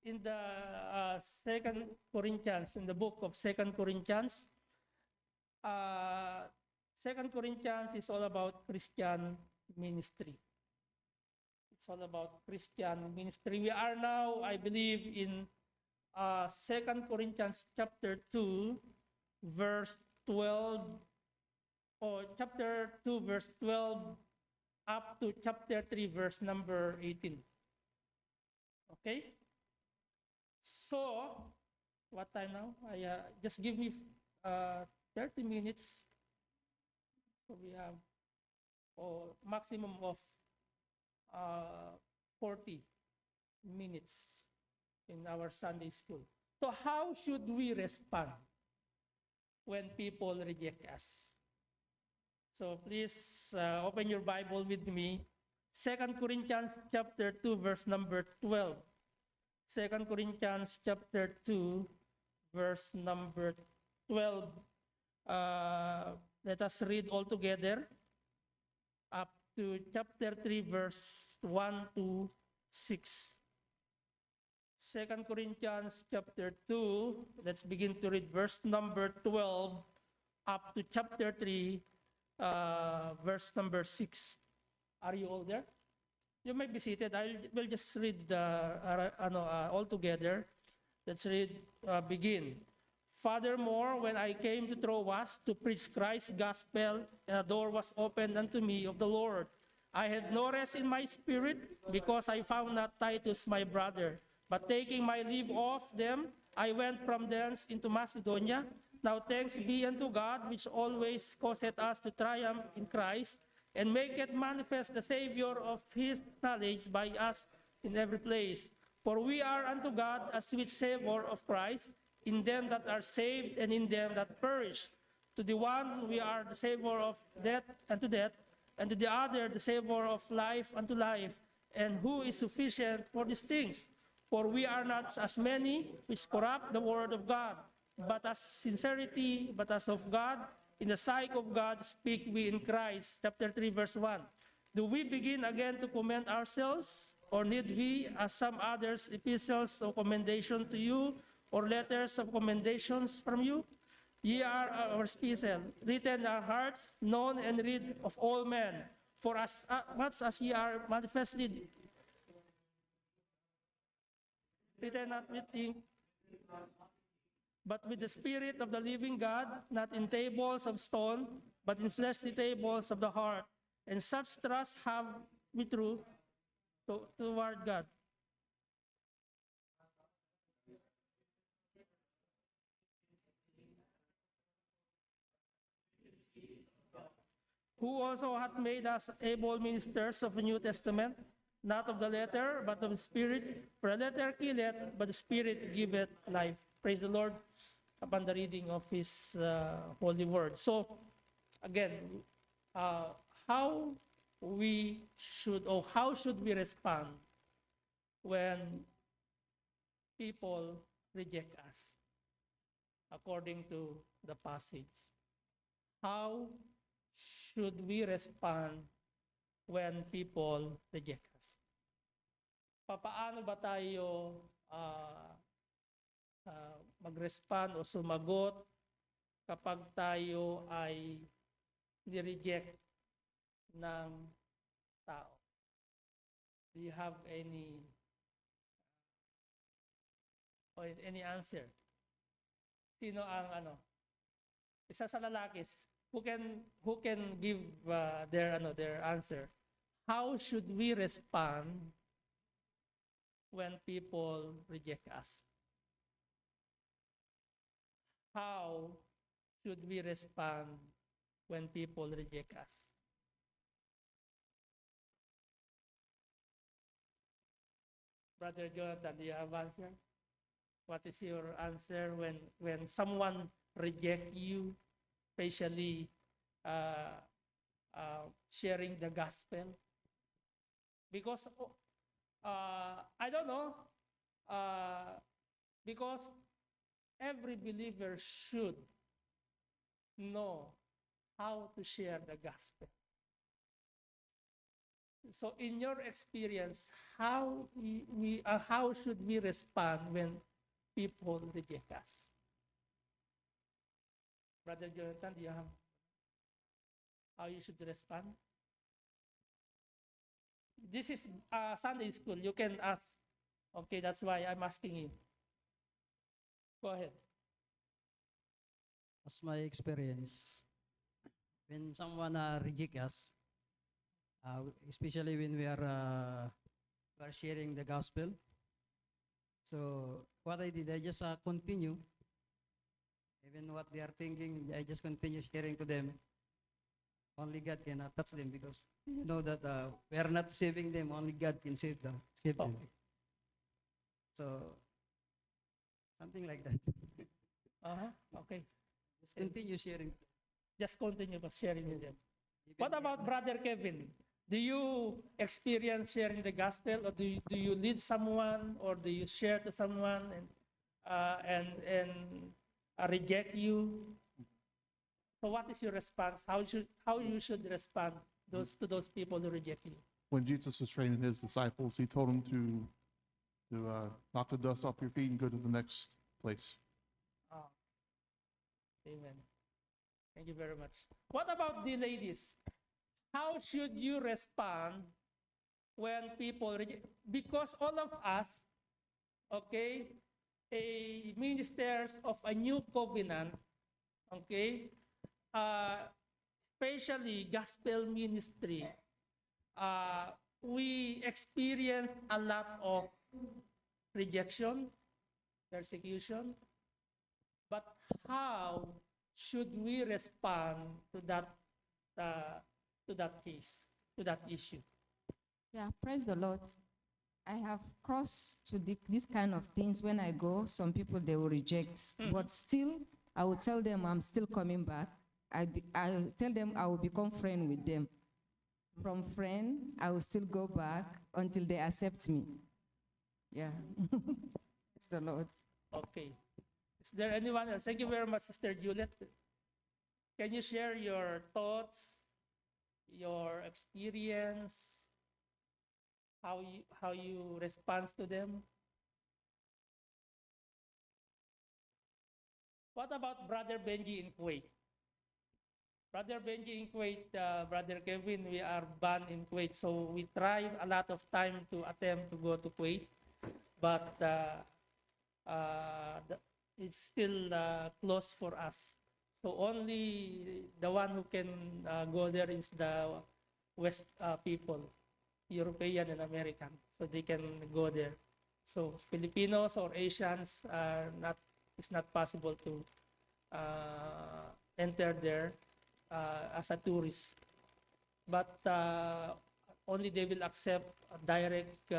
in the Second Corinthians, in the book of Second Corinthians, uh, Second Corinthians is all about Christian ministry. It's all about Christian ministry. We are now, I believe, in Second Corinthians chapter 2, verse 12, or chapter 2, verse 12, up to chapter 3, verse number 18. Okay? So, what time now? Just give me 30 minutes. So we have maximum of 40 minutes in our Sunday school. So how should we respond when people reject us? So please open your Bible with me. 2 Corinthians chapter 2, verse number 12. 2 Corinthians chapter 2, verse number 12. Let us read all together up to chapter 3, verse 1 to 6. 2 Corinthians chapter 2, let's begin to read verse number 12 up to chapter 3, verse number 6. Are you all there? You may be seated. We'll just read all together. Let's read, begin. Furthermore, when I came to Troas to preach Christ's gospel, a door was opened unto me of the Lord. I had no rest in my spirit because I found not Titus my brother. But taking my leave of them, I went from thence into Macedonia. Now thanks be unto God, which always causeth us to triumph in Christ, and maketh manifest the Savior of his knowledge by us in every place. For we are unto God a sweet savour of Christ, in them that are saved and in them that perish. To the one we are the savour of death unto death, and to the other the savour of life unto life. And who is sufficient for these things? For we are not as many which corrupt the word of God, but as sincerity, but as of God, in the sight of God speak we in Christ. Chapter 3, verse 1. Do we begin again to commend ourselves? Or need we, as some others, epistles of commendation to you, or letters of commendations from you? Ye are our epistle, written in our hearts, known and read of all men. For as much as ye are manifestly written not with ink, but with the Spirit of the living God, not in tables of stone, but in fleshly tables of the heart. And such trust have we through toward God. Who also hath made us able ministers of the New Testament, not of the letter, but of the Spirit. For the letter killeth, but the Spirit giveth life. Praise the Lord upon the reading of His holy word. So, again, how should we respond when people reject us, according to the passage? How should we respond when people reject us? Paano ba tayo mag-respond o sumagot kapag tayo ay ni-reject ng tao? Do you have any answer? Sino ang isa sa lalaki, who can give their answer? How should we respond when people reject us? How should we respond when people reject us? Brother Jonathan, do you have answer? What is your answer when someone reject you, especially sharing the gospel? Because I don't know, because every believer should know how to share the gospel. So in your experience, how should we respond when people reject us? Brother Jonathan, do you have how you should respond? This is Sunday school. You can ask. Okay, that's why I'm asking you. Go ahead. As my experience, when someone reject us, especially when we are sharing the gospel. So what I did, I just continue, even what they are thinking, I just continue sharing to them. Only God can touch them because you know that we are not saving them. Only God can save them. Save them. So something like that. Okay. Just continue sharing. Just continue sharing with them. Even What they are about not- Brother Kevin? Do you experience sharing the gospel, or do you lead someone, or do you share to someone and reject you? So what is your response? How you should respond to those people who reject you? When Jesus was training his disciples, he told them to knock the dust off your feet and go to the next place. Ah, amen. Thank you very much. What about the ladies? How should you respond when people reject? Because all of us, okay, a ministers of a new covenant, okay, especially gospel ministry, we experience a lot of rejection, persecution. But how should we respond to that case, to that issue? Yeah, praise the Lord. I have crossed to this kind of things when I go. Some people they will reject, but still, I will tell them I'm still coming back. I tell them I will become friend with them. From friend, I will still go back until they accept me. Yeah, it's the Lord. Okay. Is there anyone else? Thank you very much, Sister Juliet. Can you share your thoughts, your experience, how you respond to them? What about Brother Benji in Kuwait? Brother Benji in Kuwait, Brother Kevin, we are banned in Kuwait, so we try a lot of time to attempt to go to Kuwait, but it's still closed for us. So only the one who can go there is the West people, European and American, so they can go there. So Filipinos or Asians it's not possible to enter there as a tourist. But only they will accept a direct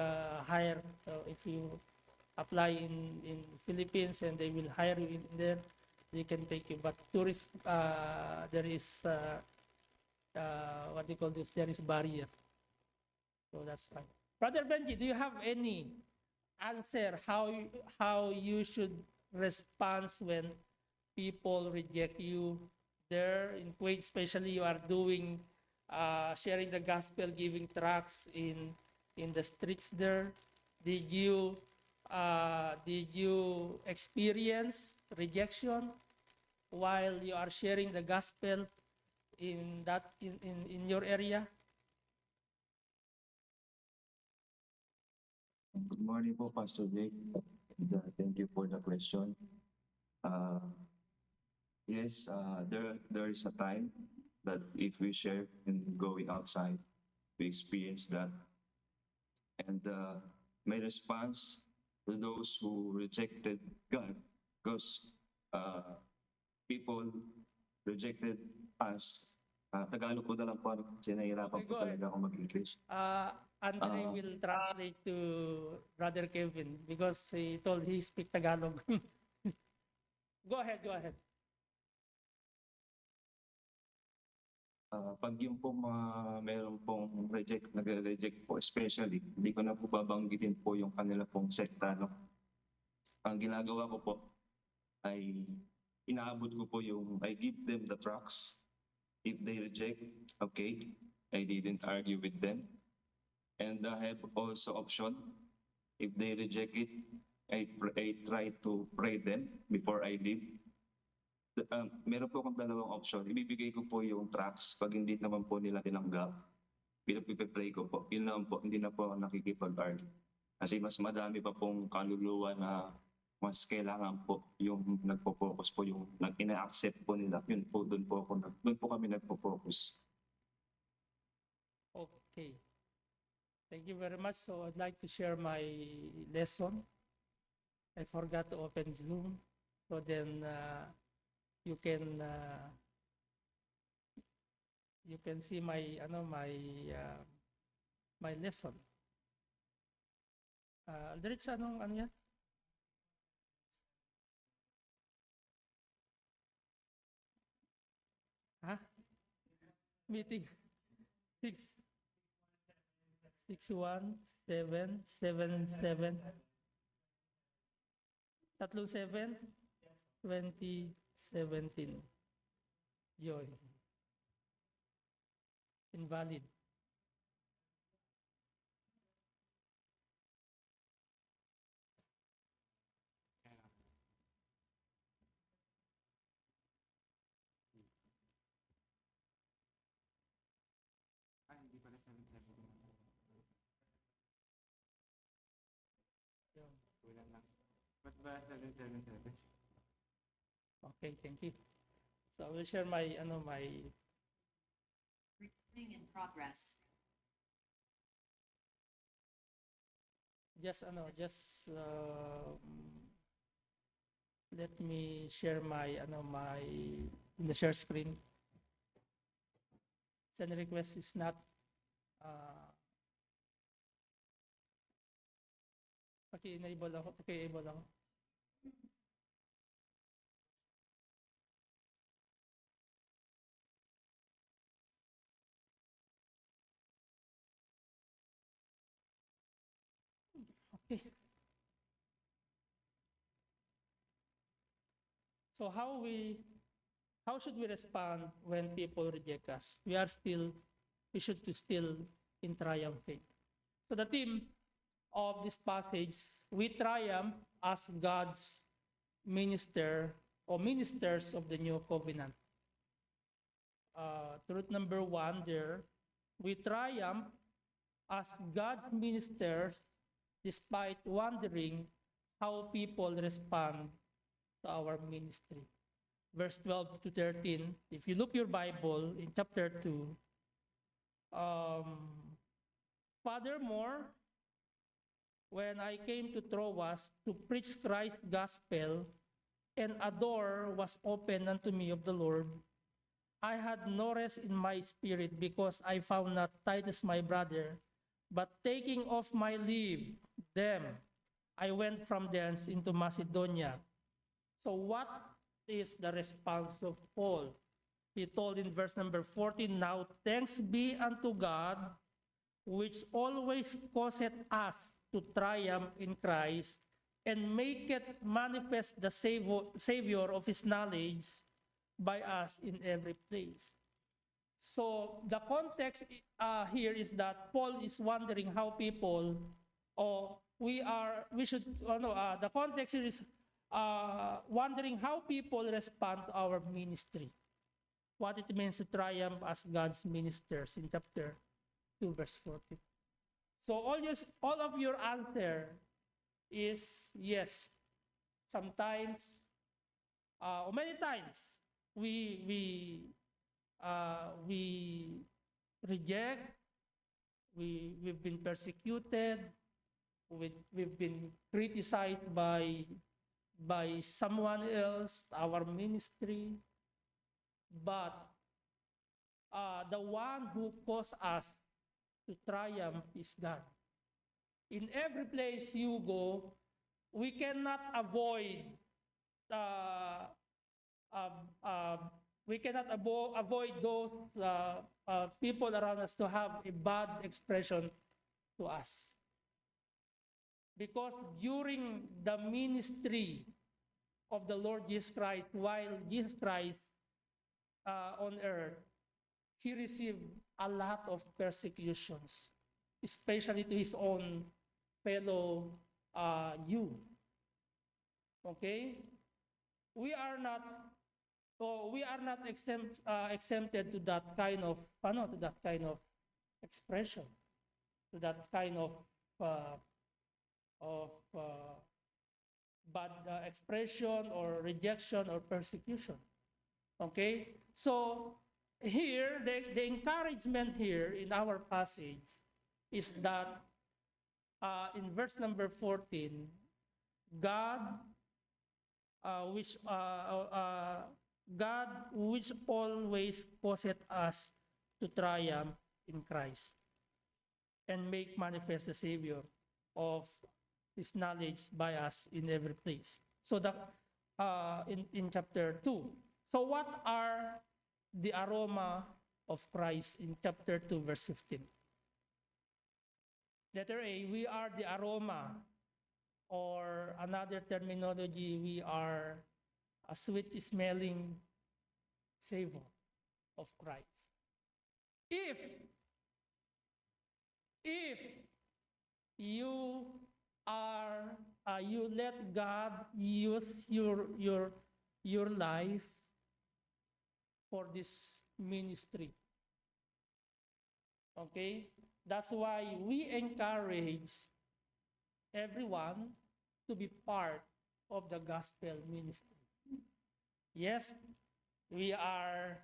hire. So if you apply in Philippines and they will hire you in there, they can take you. But tourist, there is what do you call this? There is barrier. So that's fine. Brother Benji, do you have any answer how you should respond when people reject you there in Kuwait? Especially you are doing sharing the gospel, giving tracts in the streets there. Did you experience rejection while you are sharing the gospel in your area? Good morning po, Pastor Jake. And, thank you for the question. Uh, yes, there is a time that if we share in going outside, we experience that. And my response to those who rejected God, because people rejected us. Tagalog ko na lang po, kasi nahihirapan Okay, po go ahead. talaga ako mag-English. Andre will translate to Brother Kevin because he told he speak Tagalog. Go ahead, go ahead. Pag yung po meron pong nagre-reject po especially, hindi ko na po babanggitin po yung kanila pong sekta. No? Ang ginagawa ko po ay inaabot ko po I give them the tracts. If they reject, okay, I didn't argue with them. And I have also option. If they reject it, I try to pray them before I leave. Meron po akong dalawang option. Ibibigay ko po yung tracts pag hindi naman po nila tinanggap. Pinag-pray ko po. Yun lang po, hindi na po ako nakikipag-argue. Kasi mas madami pa pong kaluluwa na mas kailangan po yung nagpo-focus po, yung ina-accept po nila. Yun po, doon po kami nagpo-focus. Okay. Thank you very much. So I'd like to share my lesson. I forgot to open Zoom. So then you can see my my lesson. Diretso ano yan? Ha? Meeting 61777 37 2017. Yun. Invalid. Yun. Okay, thank you. So I will share my Recording in progress. just let me share my in the share screen. Send request is not paki-enable ako, paki-enable ako. Okay. So how should we respond when people reject us? We should still in triumphing. So the theme of this passage, we triumph as God's minister or ministers of the new covenant. Truth number 1 there, we triumph as God's ministers despite wondering how people respond to our ministry. Verse 12 to 13, if you look your Bible in chapter 2, furthermore, when I came to Troas to preach Christ's gospel, and a door was opened unto me of the Lord, I had no rest in my spirit because I found not Titus my brother, but taking off my leave them, I went from thence into Macedonia. So what is the response of Paul? He told in verse number 14, now thanks be unto God, which always causeth us to triumph in Christ, and maketh manifest the Savior of his knowledge by us in every place. So the context here is that Paul is wondering how people, the context here is wondering how people respond to our ministry. What it means to triumph as God's ministers in chapter 2, verse 14. So all of your answer is yes. Sometimes, or many times, we reject, we've been persecuted, we've been criticized by someone else, our ministry, but the one who caused us to triumph is God. In every place you go, we cannot avoid avoid those people around us to have a bad expression to us. Because during the ministry of the Lord Jesus Christ, while Jesus Christ on earth, he received a lot of persecutions. especially to his own fellow you. Okay? We are not exempted to that kind of expression, to that kind of uh, bad expression or rejection or persecution. Okay? So here, the encouragement here in our passage is that in verse number 14, God, God which always causeth us to triumph in Christ and make manifest the Savior of His knowledge by us in every place. So that in chapter 2. So what are the aroma of Christ in chapter 2, verse 15? Letter A, we are the aroma, or another terminology, we are a sweet-smelling savor of Christ. If you are you let God use your life for this ministry. Okay? That's why we encourage everyone to be part of the gospel ministry. Yes, we are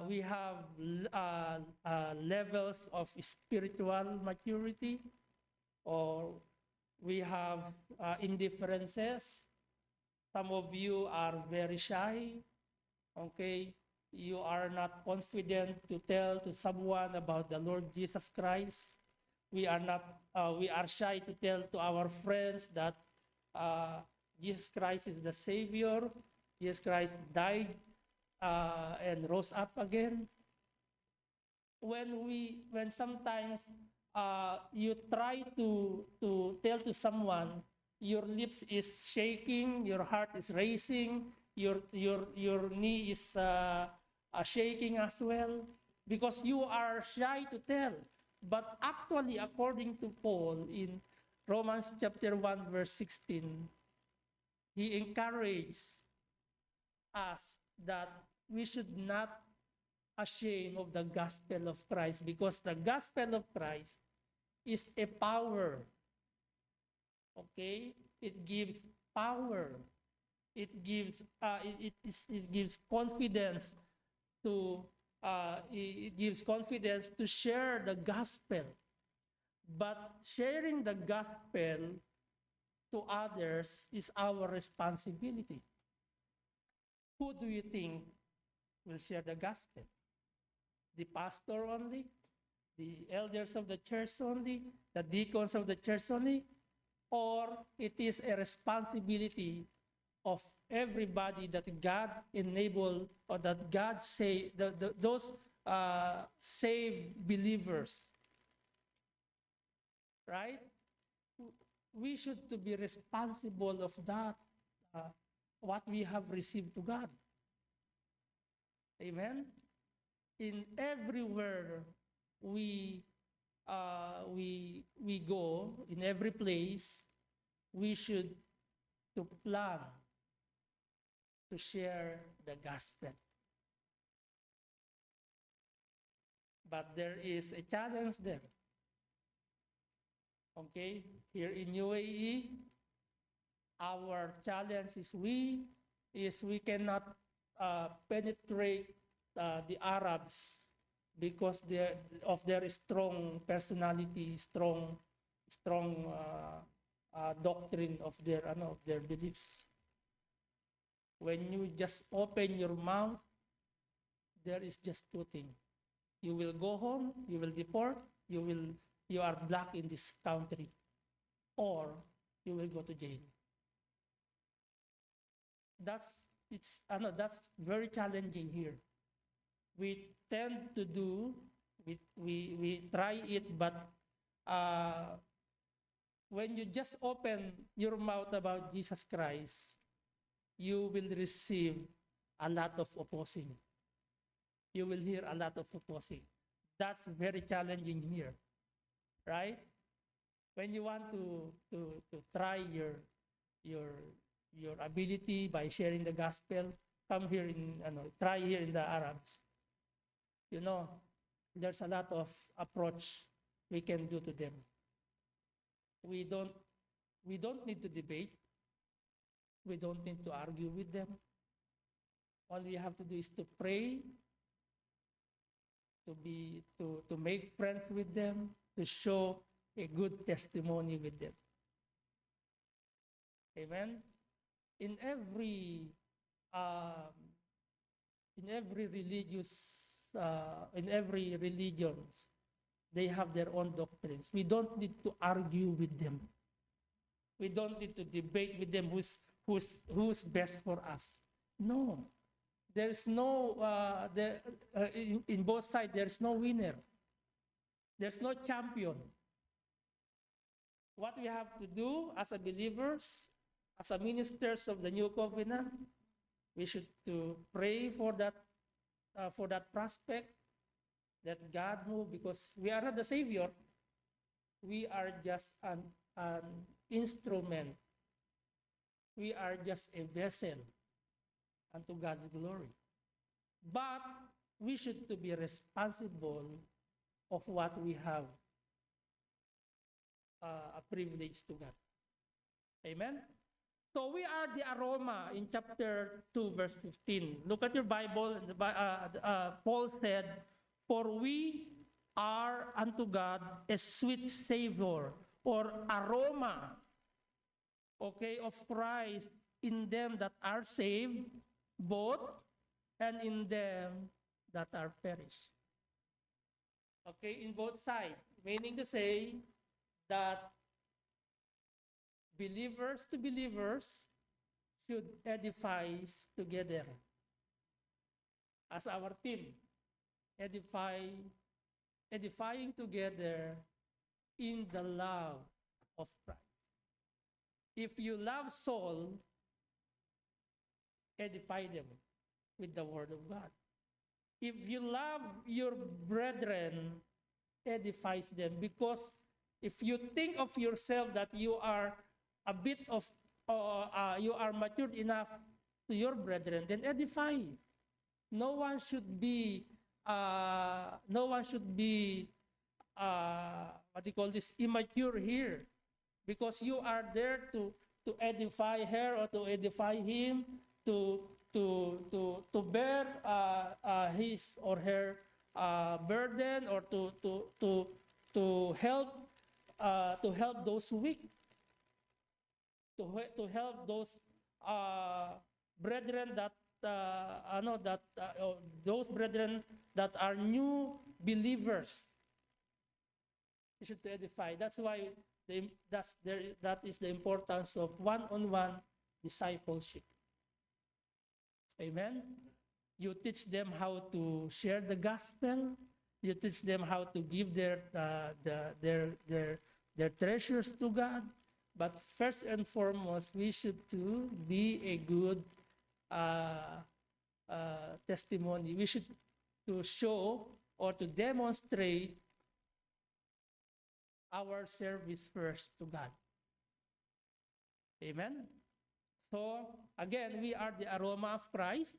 we have levels of spiritual maturity, or we have indifferences. Some of you are very shy. Okay, you are not confident to tell to someone about the Lord Jesus Christ. We are not. We are shy to tell to our friends that Jesus Christ is the Savior. Jesus Christ died and rose up again. When sometimes you try to tell to someone, your lips is shaking, your heart is racing, your knee is shaking as well, because you are shy to tell. But actually, according to Paul in Romans chapter 1, verse 16, he encouraged us that we should not ashamed of the gospel of Christ, because the gospel of Christ is a power. Okay? It gives power. It gives it gives confidence to it gives confidence to share the gospel. But sharing the gospel to others is our responsibility. Who do you think will share the gospel? The pastor only? The elders of the church only? The deacons of the church only? Or it is a responsibility of everybody that God enabled, or that God say, those saved believers, right? We should to be responsible of that, what we have received to God. Amen? In everywhere we go, in every place, we should to plan to share the gospel. But there is a challenge there. Okay, here in UAE, our challenge is we cannot penetrate the Arabs because of their strong personality, strong doctrine of their beliefs. When you just open your mouth, there is just two things. You will go home, you will deport, you are black in this country, or you will go to jail. That's very challenging here. We tend to do, we try it, but when you just open your mouth about Jesus Christ, you will receive a lot of opposing. You will hear a lot of opposing. That's very challenging here. right? When you want to try your ability by sharing the gospel, come here try here in the Arabs. You know, there's a lot of approach we can do to them. We don't need to debate. We don't need to argue with them. All we have to do is to pray, to make friends with them, to show a good testimony with them. Amen. In every religions, they have their own doctrines. We don't need to argue with them. We don't need to debate with them who's best for us. No, there's no in both sides. There's no winner. There's no champion. What we have to do as a believers, as a ministers of the new covenant, we should to pray for that prospect, that God move, because we are not the Savior. We are just an instrument. We are just a vessel unto God's glory. But we should to be responsible of what we have a privilege to God. Amen? So we are the aroma in chapter 2, verse 15. Look at your Bible. Paul said, "For we are unto God a sweet savor," or aroma, okay, of Christ in them that are saved, both, and in them that are perished. Okay, in both sides, meaning to say that believers to believers should edify together as our team, edifying together in the love of Christ. If you love soul, edify them with the word of God. If you love your brethren, edifies them, because if you think of yourself that you are a bit of, you are matured enough to your brethren, then edify. No one should be, immature here, because you are there to edify her or to edify him, to bear his or her burden, or to help those weak, to help those brethren that those brethren that are new believers. You should edify. That's why that is the importance of one-on-one discipleship. Amen. You teach them how to share the gospel. You teach them how to give their treasures to God. But first and foremost, we should to be a good testimony. We should to show or to demonstrate our service first to God. Amen. So again, we are the aroma of Christ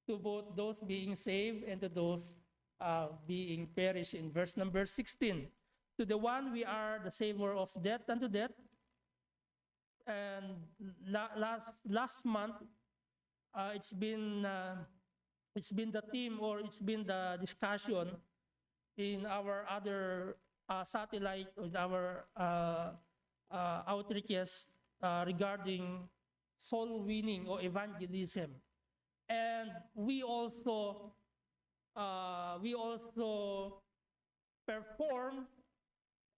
to both those being saved and to those being perished. In verse number 16, to the one we are the savor of death unto death. And last month, it's been the theme, or it's been the discussion in our other satellite, with our outreaches regarding soul winning or evangelism. And we also performed,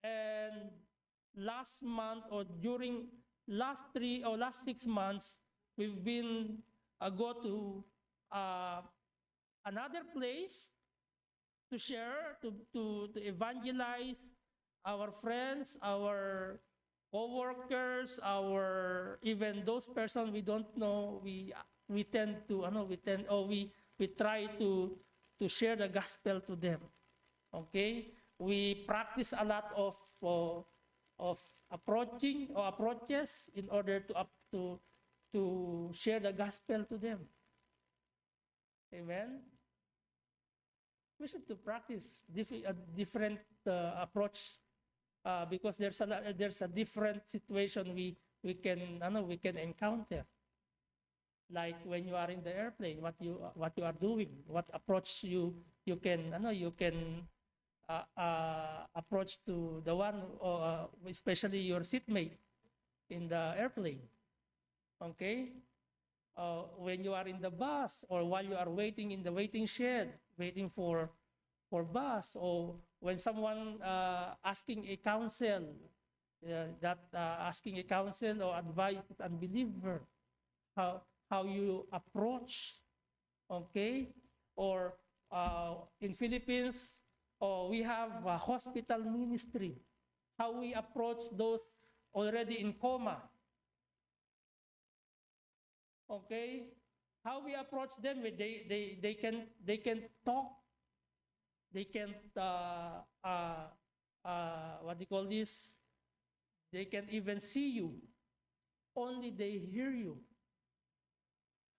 and last month, or during last 6 months, we've been go to another place to share, to evangelize our friends, our co-workers, even those persons we don't know. We try to share the gospel to them. Okay, we practice a lot of approaches in order to share the gospel to them. Amen. We should to practice a different approach because there's a different situation we can encounter. Like when you are in the airplane, what you are doing, what approach you can approach to the one, especially your seatmate in the airplane. Okay, when you are in the bus or while you are waiting in the waiting shed, waiting for bus, or when someone asking a counsel, asking a counsel or advice is unbeliever, how you approach, okay? Or in Philippines, we have a hospital ministry. How we approach those already in coma, okay? How we approach them? They can talk. They can what do you call this? They can even see you. Only they hear you.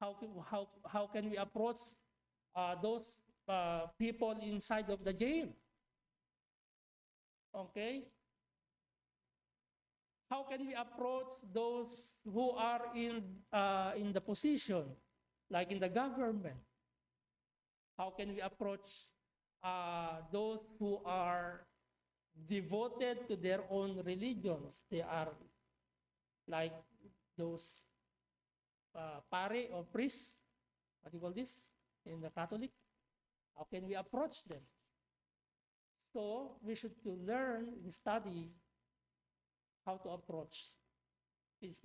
How can we approach those people inside of the jail? Okay. How can we approach those who are in the position, like in the government? How can we approach those who are devoted to their own religions? They are like those pare or priests, what do you call this in the Catholic? How can we approach them? So we should to learn and study how to approach. It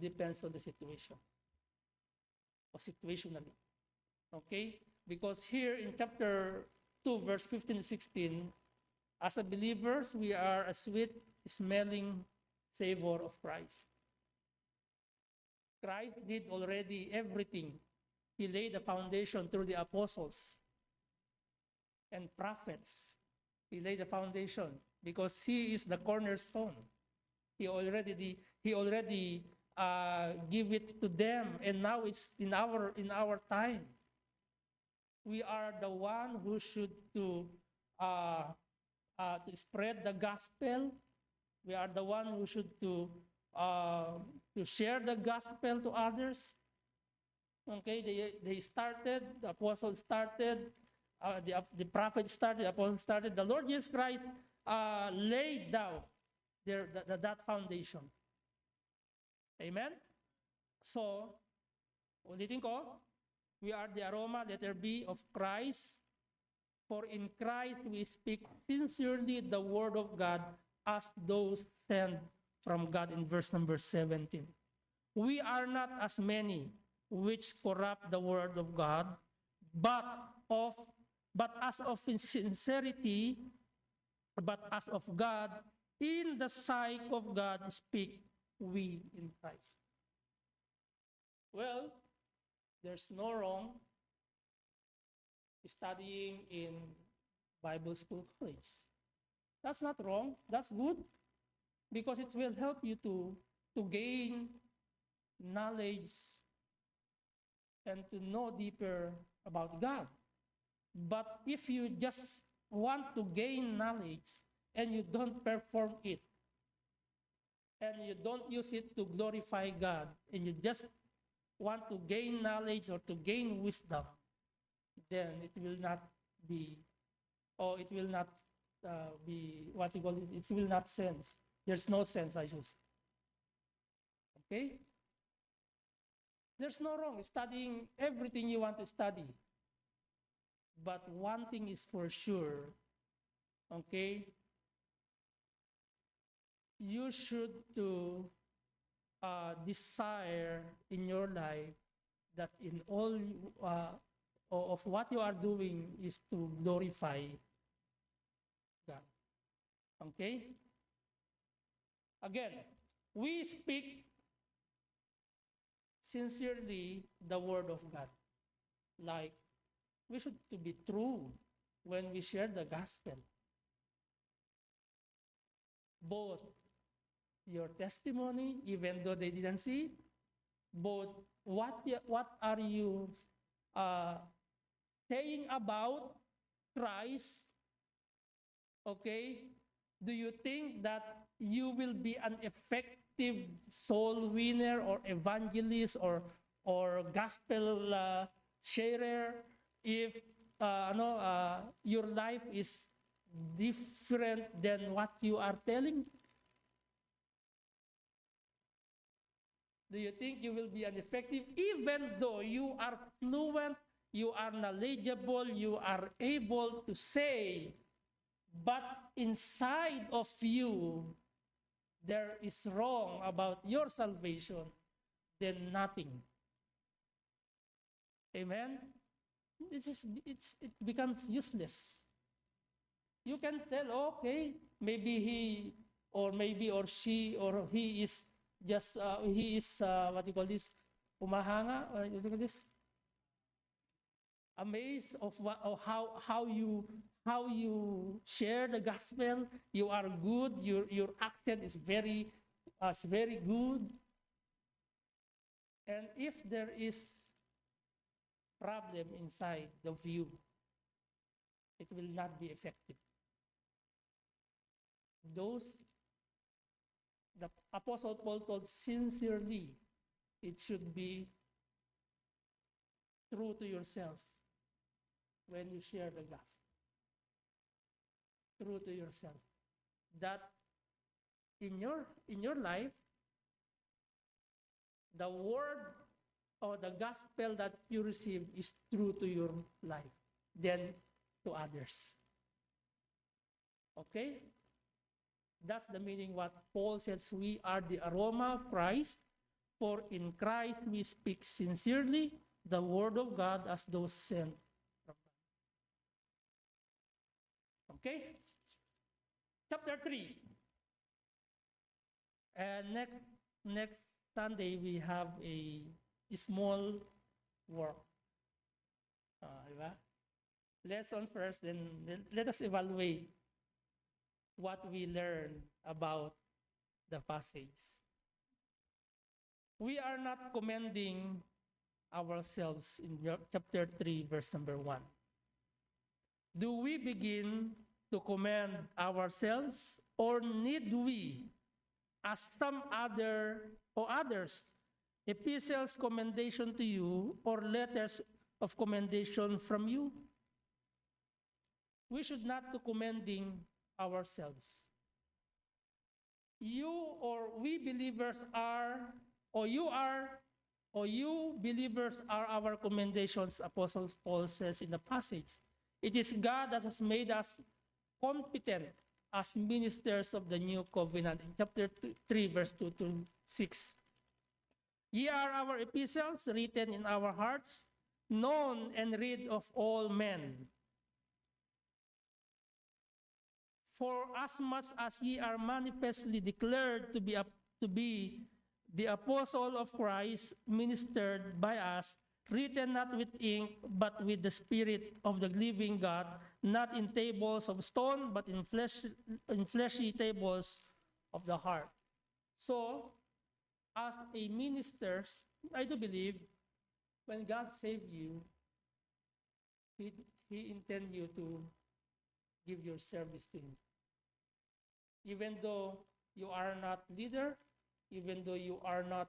depends on the situation, or situationally. Okay? Because here in chapter 2, verse 15 to 16, as a believers, we are a sweet smelling savor of Christ. Christ did already everything. He laid the foundation through the apostles and prophets. He laid the foundation because he is the cornerstone. He already give it to them, and now it's in our time. We are the one who should to spread the gospel. We are the one who should to share the gospel to others. Okay, they started, the apostles started, the prophets started, the apostles started. The Lord Jesus Christ laid down that foundation. Amen? So, ulitin ko, we are the aroma, letter B, of Christ. For in Christ we speak sincerely the word of God as those sent from God, in verse number 17. We are not as many which corrupt the word of God, but as of sincerity, but as of God, in the sight of God speak we in Christ. Well, there's no wrong studying in Bible school college. That's not wrong. That's good because it will help you to gain knowledge and to know deeper about God. But if you just want to gain knowledge and you don't perform it, and you don't use it to glorify God, and you just want to gain knowledge or to gain wisdom, then it will not be, or it will not be, what you call it, it will not sense. There's no sense, I should say. Okay? There's no wrong studying everything you want to study. But one thing is for sure, okay? You should to desire in your life that in all of what you are doing is to glorify God. Okay? Again, we speak sincerely the word of God. Like, we should to be true when we share the gospel. both your testimony, even though they didn't see, both what are you saying about Christ, okay? Do you think that you will be an effective soul winner or evangelist or gospel sharer if your life is different than what you are telling? Do you think you will be an effective even though you are fluent, you are knowledgeable, you are able to say, but inside of you there is wrong about your salvation, then nothing. Amen? It becomes useless. You can tell, okay, maybe he or she or he is just what you call this, umahanga, or what you call this, amazed of how you share the gospel. You are good. Your accent is very good. And if there is problem inside of you, it will not be effective. The Apostle Paul told sincerely, it should be true to yourself when you share the gospel. True to yourself. That in your life, the word or the gospel that you receive is true to your life than to others. Okay? That's the meaning what Paul says, we are the aroma of Christ, for in Christ we speak sincerely the word of God as those sent from God. Okay? Chapter 3. And next Sunday we have a small work. Diba? Lesson first, then let us evaluate what we learn about the passage. We are not commending ourselves in chapter 3, verse number 1. Do we begin to commend ourselves, or need we, as some others, epistles commendation to you or letters of commendation from you? We should not be commending ourselves. You or we believers are, or you believers are our commendations, Apostle Paul says in the passage. It is God that has made us competent as ministers of the new covenant in chapter 3, verse 2 to 6. Ye are our epistles written in our hearts, known and read of all men. For as much as ye are manifestly declared to be the apostle of Christ, ministered by us, written not with ink, but with the Spirit of the living God, not in tables of stone, but in fleshy tables of the heart. So, as a minister, I do believe when God saved you, He intended you to give your service to Him. Even though you are not leader, even though you are not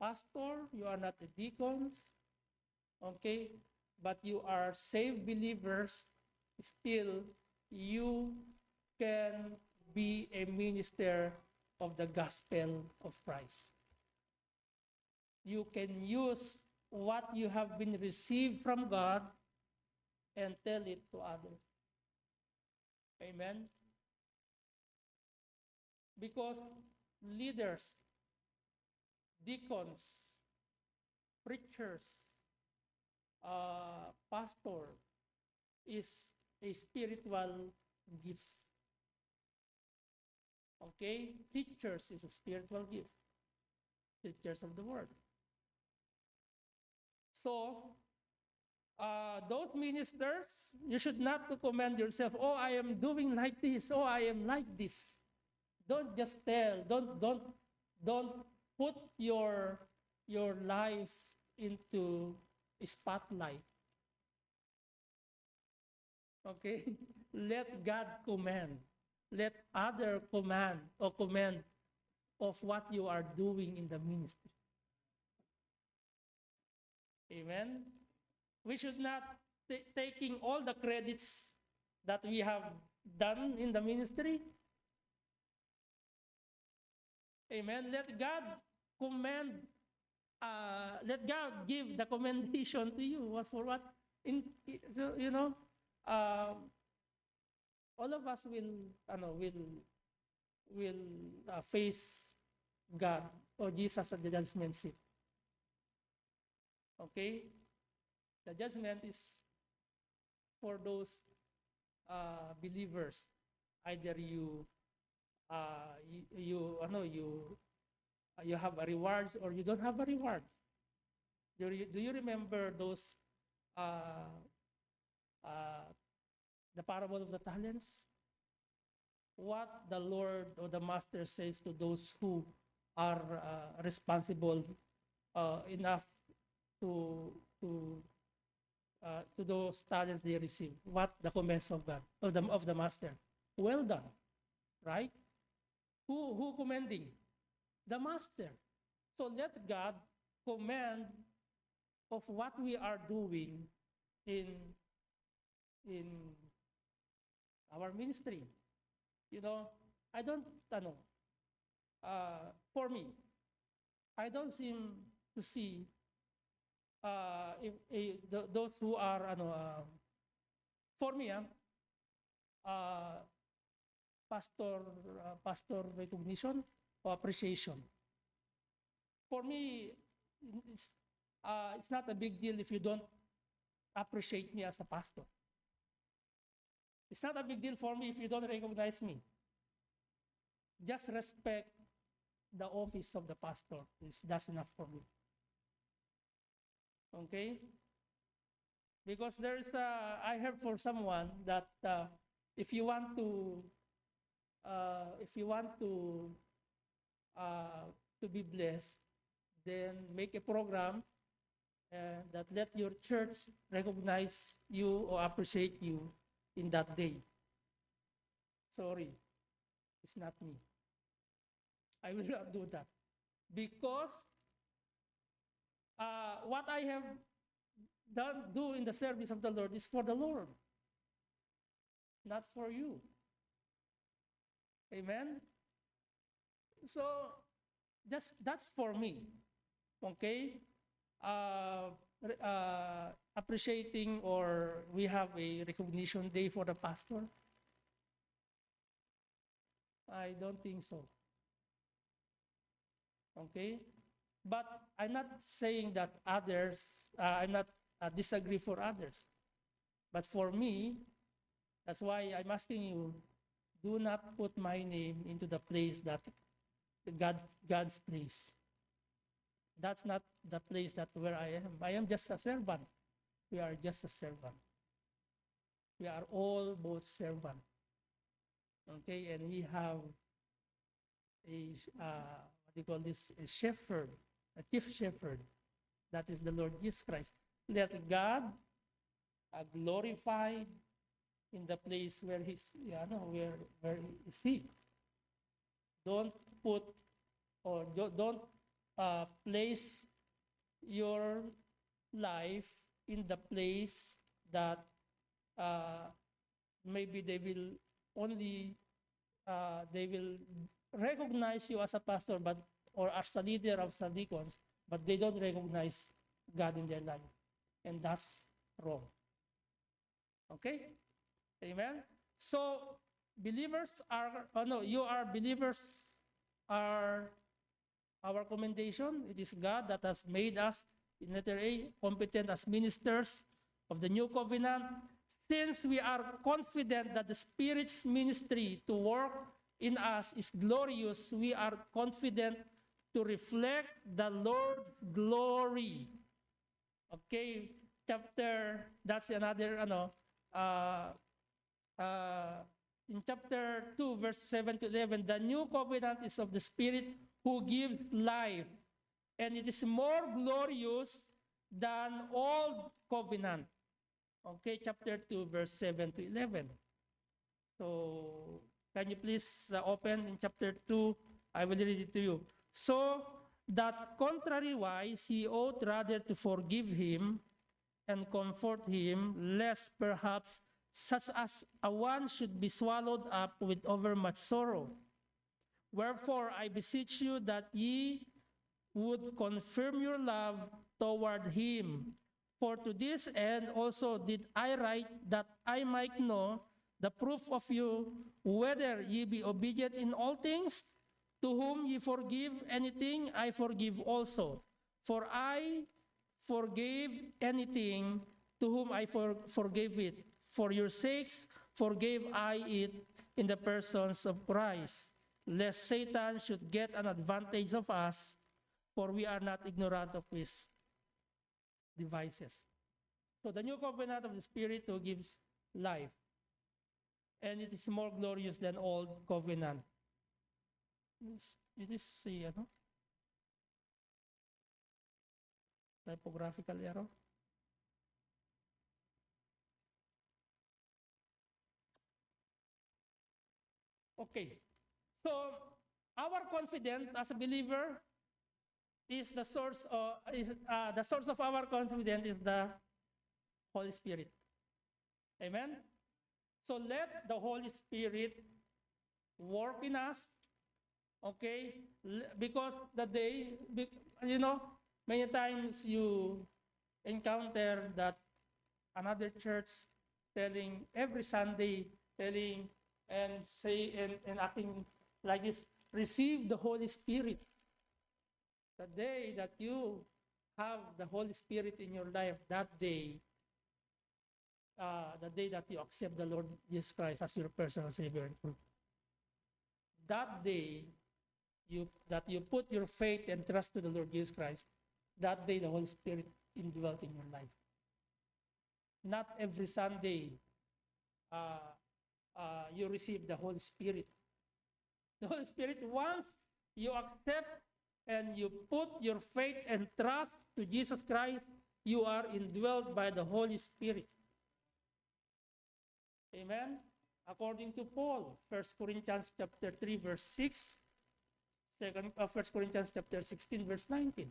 pastor, you are not the deacons, okay, but you are saved believers, still you can be a minister of the gospel of Christ. You can use what you have been received from God and tell it to others. Amen? Because leaders, deacons, preachers, pastor is a spiritual gifts. Okay? Teachers is a spiritual gift. Teachers of the word. So, those ministers, you should not to commend yourself, oh, I am doing like this, oh, I am like this. Don't just tell. Don't put your life into a spotlight. Okay? Let God command. Let other command or command of what you are doing in the ministry. Amen? We should not taking all the credits that we have done in the ministry. Amen. Let God command, let God give the commendation to you. What for what? So, you know, all of us will face God or Jesus at the judgment seat. Okay? The judgment is for those believers. Either you have a rewards or you don't have a reward. Do you remember those the parable of the talents? What the Lord or the Master says to those who are responsible enough to those talents they receive. What the comments of God of the Master? Well done, right? Who commending? The Master. So let God commend of what we are doing in our ministry. You know, I don't know. For me, I don't seem to see those who are for me pastor recognition or appreciation. For me, it's not a big deal if you don't appreciate me as a pastor. It's not a big deal for me if you don't recognize me. Just respect the office of the pastor. That's enough for me. Okay? Because I heard for someone that if you want to be blessed, then make a program that let your church recognize you or appreciate you in that day. Sorry, it's not me. I will not do that because what I have do in the service of the Lord is for the Lord, not for you. Amen. So that's for me. Okay. Appreciating or we have a recognition day for the pastor. I don't think so. Okay. But I'm not saying that others, I'm not disagree for others. But for me, that's why I'm asking you, do not put my name into the place that God's place. That's not the place that where I am. I am just a servant. We are just a servant. We are all both servant. Okay, and we have a what do you call this? A shepherd, a chief shepherd. That is the Lord Jesus Christ. Let God glorified in the place where He's, where is He. Don't put or don't place your life in the place that maybe they will only they will recognize you as a pastor, but or as a leader of some deacons, but they don't recognize God in their life, and that's wrong. Okay, amen. So believers are believers are our commendation. It is God that has made us, in letter A, competent as ministers of the new covenant. Since we are confident that the Spirit's ministry to work in us is glorious, we are confident to reflect the Lord's glory. Okay, that's another in chapter 2, verse 7 to 11, the new covenant is of the Spirit who gives life, and it is more glorious than old covenant. Okay, chapter 2, verse 7 to 11. So, can you please open in chapter 2? I will read it to you. So, that contrariwise, he ought rather to forgive him and comfort him, lest perhaps such as a one should be swallowed up with overmuch sorrow. Wherefore, I beseech you that ye would confirm your love toward him. For to this end also did I write, that I might know the proof of you, whether ye be obedient in all things. To whom ye forgive anything, I forgive also. For I forgave anything to whom I forgave it. For your sakes forgave I it in the persons of Christ, lest Satan should get an advantage of us, for we are not ignorant of his devices. So the new covenant of the Spirit who gives life, and it is more glorious than old covenant. It is typographical error. Okay, so our confidence as a believer is the source of our confidence is the Holy Spirit. Amen. So let the Holy Spirit work in us. Okay, because many times you encounter that another church telling every Sunday, telling and say and acting like this, receive the Holy Spirit. The day that you have the Holy Spirit in your life, that day, the day that you accept the Lord Jesus Christ as your personal Savior, that day that you put your faith and trust to the Lord Jesus Christ, that day the Holy Spirit indwelt in your life. Not every Sunday you receive the Holy Spirit. The Holy Spirit, once you accept and you put your faith and trust to Jesus Christ, you are indwelt by the Holy Spirit. Amen? According to Paul, 1 Corinthians chapter 3, verse 6, 1 Corinthians chapter 16, verse 19.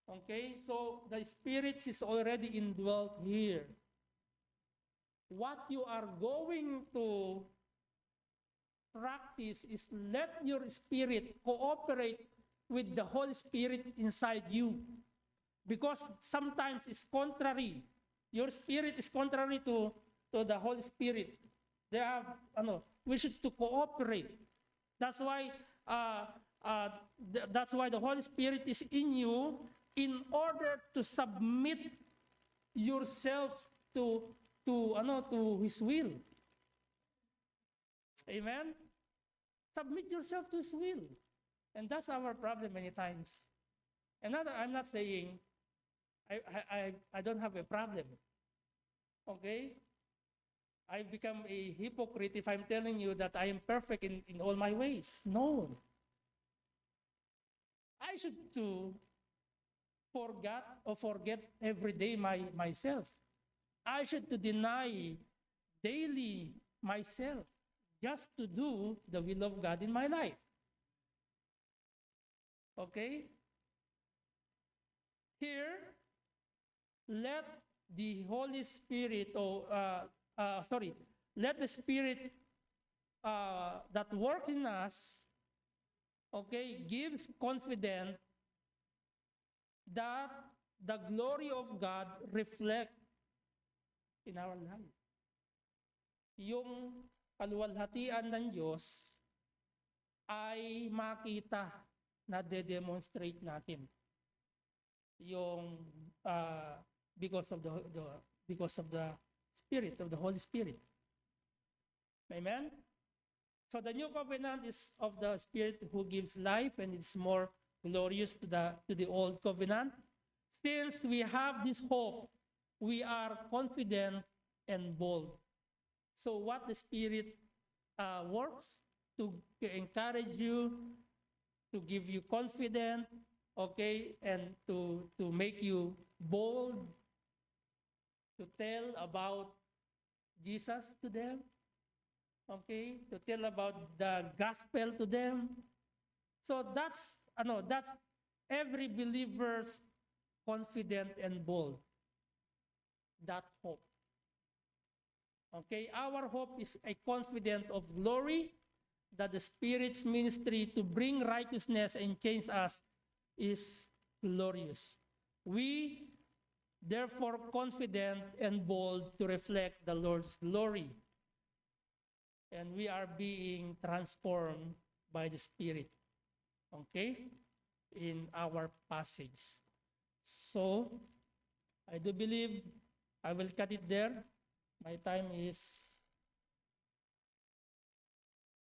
Okay, so the Spirit is already indwelt here. What you are going to practice is let your spirit cooperate with the Holy Spirit inside you. Because sometimes it's contrary. Your spirit is contrary to the Holy Spirit. We should to cooperate. That's why the Holy Spirit is in you, in order to submit yourself to His will. Amen? Submit yourself to His will. And that's our problem many times. And I'm not saying I don't have a problem. Okay? I become a hypocrite if I'm telling you that I am perfect in all my ways. No. I should to forget every day myself. I should to deny daily myself just to do the will of God in my life. Okay? Here, let the Holy Spirit, let the Spirit that works in us, okay, gives confidence that the glory of God reflect in our life. Yung kaluwalhatian ng Diyos ay makita na de-demonstrate natin. Yung because of the Spirit, of the Holy Spirit. Amen? So the new covenant is of the Spirit who gives life, and it's more glorious to the old covenant. Since we have this hope, we are confident and bold. So what the Spirit works to encourage you, to give you confidence, okay, and to make you bold, to tell about Jesus to them, okay, to tell about the gospel to them. So that's every believer's confident and bold. That hope. Okay, our hope is a confident of glory that the Spirit's ministry to bring righteousness and change us is glorious. We therefore confident and bold to reflect the Lord's glory. And we are being transformed by the Spirit. Okay? In our passage. So, I do believe I will cut it there. My time is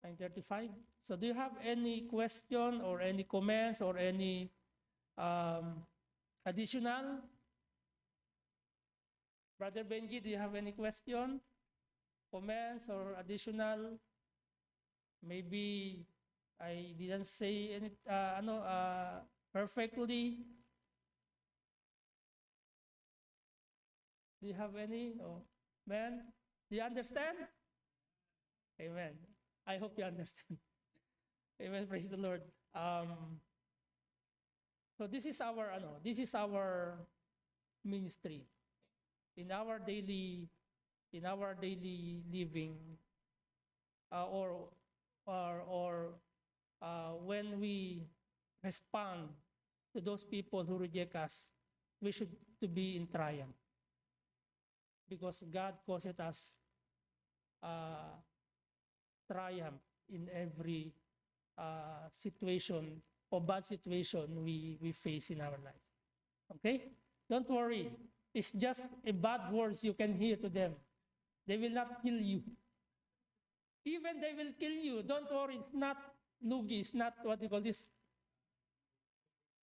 9:35. So do you have any question or any comments or any additional? Brother Benji, do you have any question, comments, or additional? Maybe I didn't say any, perfectly. Do you have any? Oh, man, do you understand? Amen. I hope you understand. Amen. Praise the Lord. So this is our ministry in our daily living, or when we respond to those people who reject us, we should to be in triumph, because God causes us triumph in every situation or bad situation we face in our life. Okay? Don't worry. It's just a bad words you can hear to them. They will not kill you. Even they will kill you. Don't worry. It's not lugi. It's not what you call this.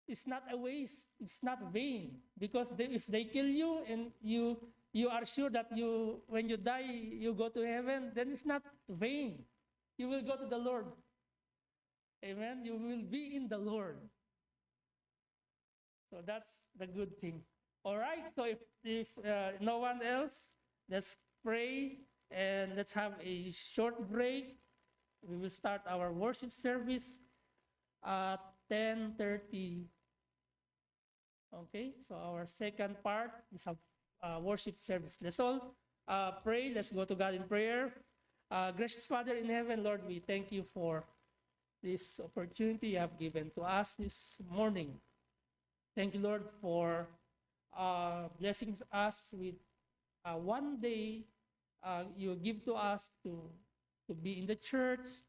It's not a waste. It's not vain. Because if they kill you and you are sure that when you die, you go to heaven, then it's not vain. You will go to the Lord. Amen. You will be in the Lord. So that's the good thing. All right. So if no one else, let's pray and let's have a short break. We will start our worship service at 10:30. Okay. So our second part is a worship service. Let's all pray. Let's go to God in prayer. Gracious Father in heaven, Lord, we thank you for this opportunity you have given to us this morning. Thank you, Lord, for blessing us with one day you give to us to be in the church,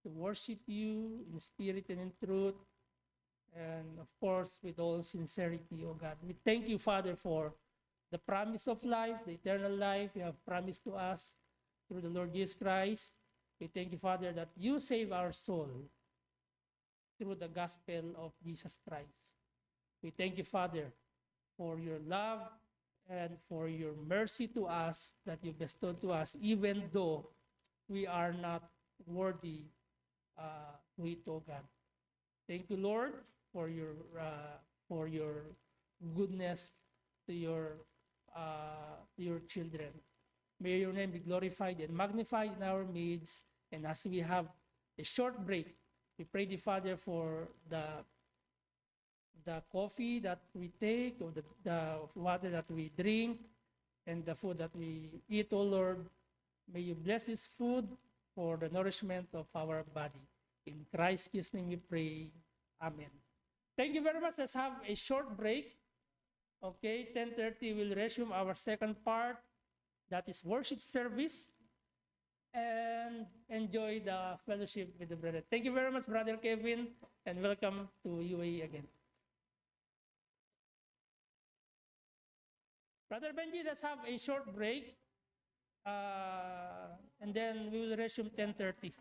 to worship you in spirit and in truth, and of course with all sincerity, oh God. We thank you, Father, for the promise of life, the eternal life you have promised to us through the Lord Jesus Christ. We thank you, Father, that you save our soul through the gospel of Jesus Christ. We thank you, Father, for your love and for your mercy to us that you bestowed to us, even though we are not worthy to it, oh God. Thank you, Lord, for your goodness to your children. May your name be glorified and magnified in our midst. And as we have a short break, we pray the Father for the coffee that we take, or the water that we drink, and the food that we eat, oh Lord. May you bless this food for the nourishment of our body. In Christ's name we pray. Amen. Thank you very much. Let's have a short break. Okay, 10:30 we'll resume our second part. That is worship service, and enjoy the fellowship with the brother. Thank you very much, Brother Kevin, and welcome to UAE again. Brother Benji, let's have a short break, and then we will resume 10:30.